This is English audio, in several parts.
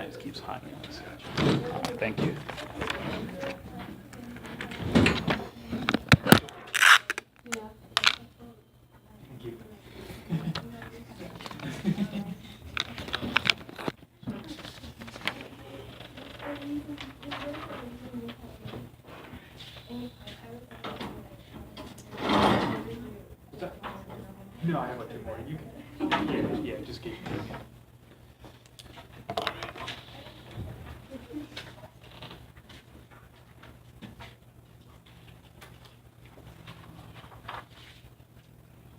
It keeps hanging. Okay, thank you. No, I have a few more. You can. Yeah, just keep.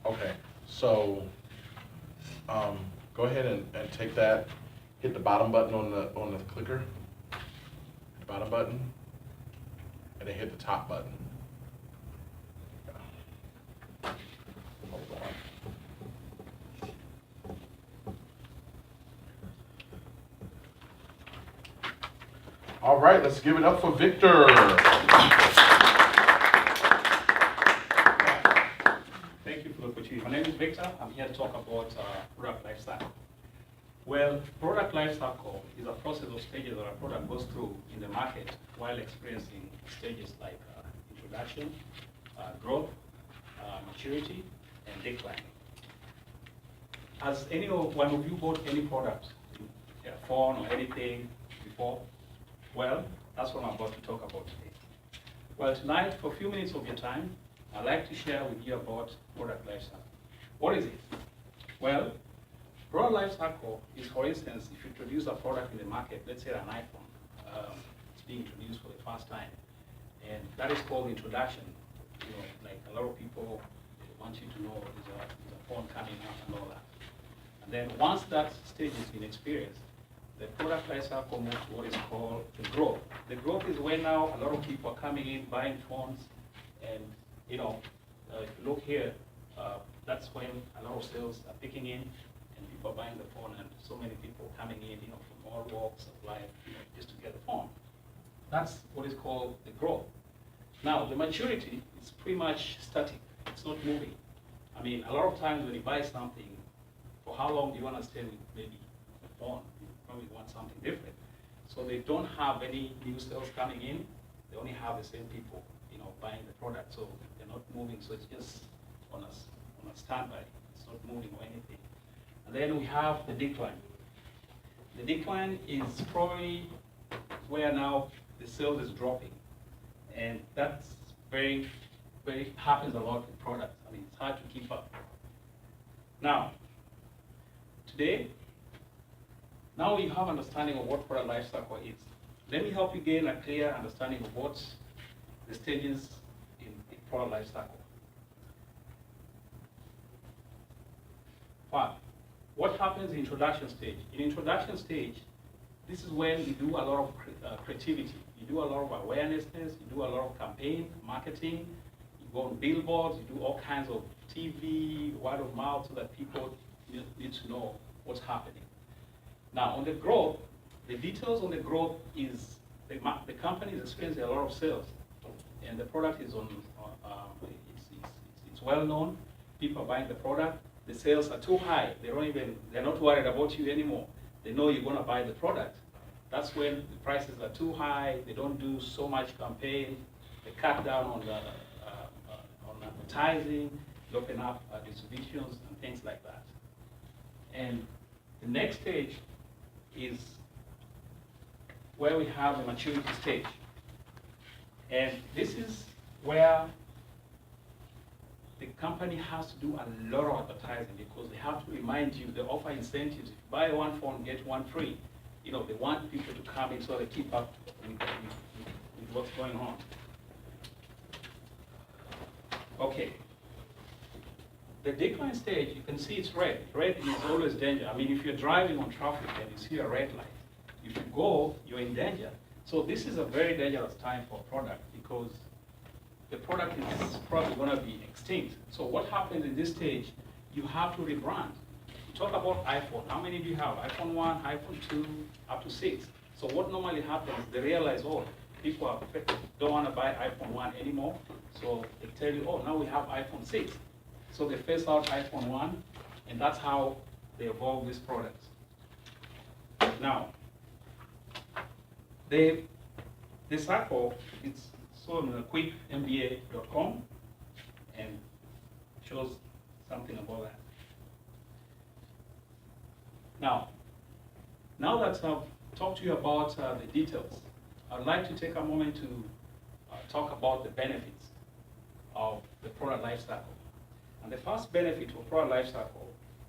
Okay, so go ahead and take that, hit the bottom button on the clicker, bottom button, and then hit the top button. Hold on. All right, let's give it up for Victor. Thank you for the opportunity. My name is Victor. I'm here to talk about product lifecycle. Well, product lifecycle is a process of stages that a product goes through in the market while experiencing stages like introduction, growth, maturity, and decline. Has one of you bought any product, a phone or anything before? Well, that's what I'm about to talk about today. Well, tonight, for a few minutes of your time, I'd like to share with you about product lifecycle. What is it? Well, product lifecycle is, for instance, if you introduce a product in the market, let's say an iPhone, it's being introduced for the first time, and that is called introduction. You know, like a lot of people want you to know there's a phone coming up and all that. And then once that stage has been experienced, the product lifecycle moves to what is called the growth. The growth is when now a lot of people are coming in, buying phones, and if you look here, that's when a lot of sales are picking in, and people are buying the phone, and so many people coming in, from all walks of life, just to get the phone. That's what is called the growth. Now, the maturity is pretty much static. It's not moving. I mean, a lot of times when you buy something, for how long do you want to stay with maybe the phone? You probably want something different. So they don't have any new sales coming in. They only have the same people, buying the product. So they're not moving. So it's just on a standby. It's not moving or anything. And then we have the decline. The decline is probably where now the sales is dropping. And that's very happens a lot with products. I mean, it's hard to keep up. Now, today, now you have understanding of what product lifecycle is. Let me help you gain a clear understanding of what's the stages in product lifecycle. What happens in introduction stage? In introduction stage, this is when you do a lot of creativity. You do a lot of awareness, you do a lot of campaign, marketing, you go on billboards, you do all kinds of TV, word of mouth, so that people need to know what's happening. Now, on the growth, the details on the growth is the company is experiencing a lot of sales, and the product is it's well known. People are buying the product. The sales are too high. They're not worried about you anymore. They know you're going to buy the product. That's when the prices are too high. They don't do so much campaign. They cut down on advertising, they open up distributions and things like that. And the next stage is where we have the maturity stage. And this is where the company has to do a lot of advertising, because they have to remind you, they offer incentives. If you buy one phone, get one free. They want people to come in so they keep up with what's going on. Okay. The decline stage, you can see it's red. Red is always danger. I mean, if you're driving on traffic and you see a red light, if you go, you're in danger. So this is a very dangerous time for a product, because the product is probably going to be extinct. So what happens in this stage, you have to rebrand. You talk about iPhone. How many do you have? iPhone 1, iPhone 2, up to 6. So what normally happens, they realize, people don't want to buy iPhone 1 anymore. So they tell you, now we have iPhone 6. So they phase out iPhone 1, and that's how they evolve these products. Now, The cycle, it's sold on quickmba.com and shows something about that. Now that I've talked to you about the details, I'd like to take a moment to talk about the benefits of the product life cycle. And the first benefit of product life cycle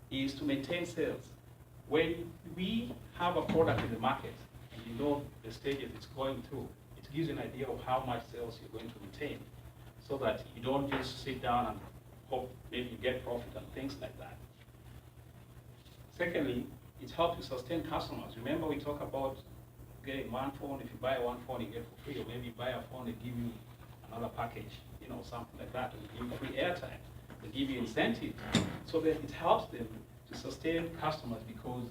is to maintain sales. When we have a product in the market and you know the stages it's going through, it gives you an idea of how much sales you're going to retain, so that you don't just sit down and hope maybe you get profit and things like that. Secondly, it helps you sustain customers. Remember, we talk about getting one phone. If you buy one phone, you get for free, or maybe you buy a phone, they give you another package, something like that, or they give you free airtime, they give you incentive, so that it helps them to sustain customers, because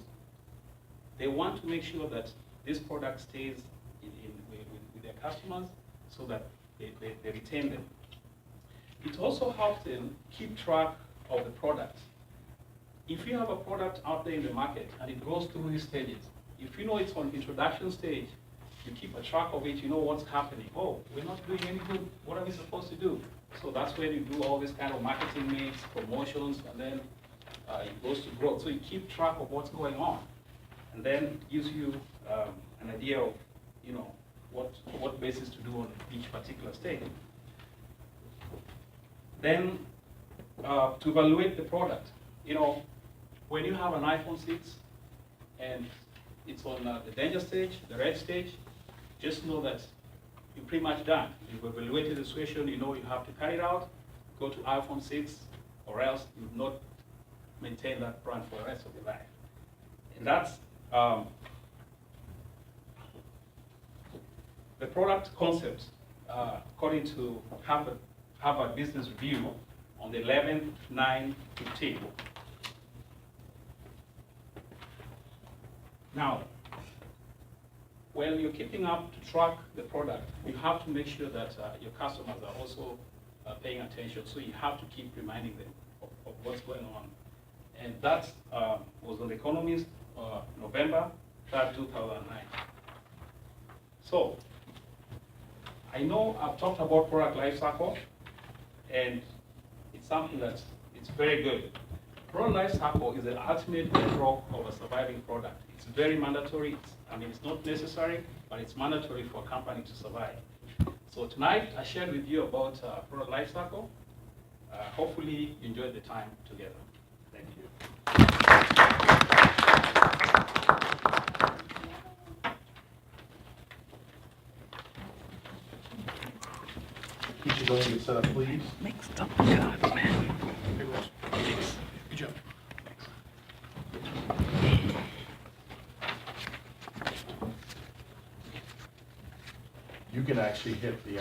they want to make sure that this product stays with their customers, so that they retain them. It also helps them keep track of the products. If you have a product out there in the market and it goes through these stages, if you know it's on introduction stage, you keep a track of it, you know what's happening. Oh, we're not doing any good, what are we supposed to do? So that's when you do all this kind of marketing mix, promotions, and then it goes to growth. So you keep track of what's going on, and then it gives you an idea of what basis to do on each particular stage. Then to evaluate the product, when you have an iPhone 6 and it's on the danger stage, the red stage, just know that you're pretty much done. You've evaluated the situation, you know you have to cut it out, go to iPhone 6, or else you will not maintain that brand for the rest of your life. And that's the product concepts, according to Harvard Business Review on the 11/9/15. Now, when you're keeping up to track the product, you have to make sure that your customers are also paying attention. So you have to keep reminding them of what's going on. And that was on The Economist, November 3rd, 2009. So, I know I've talked about product life cycle, and it's something that it's very good. Product life cycle is the ultimate bedrock of a surviving product. It's very mandatory. It's not necessary, but it's mandatory for a company to survive. So tonight, I shared with you about product life cycle. Hopefully, you enjoyed the time together. Thank you. Keisha, go ahead and get set up, please. Mixed up cards, man. Good job. You can actually hit the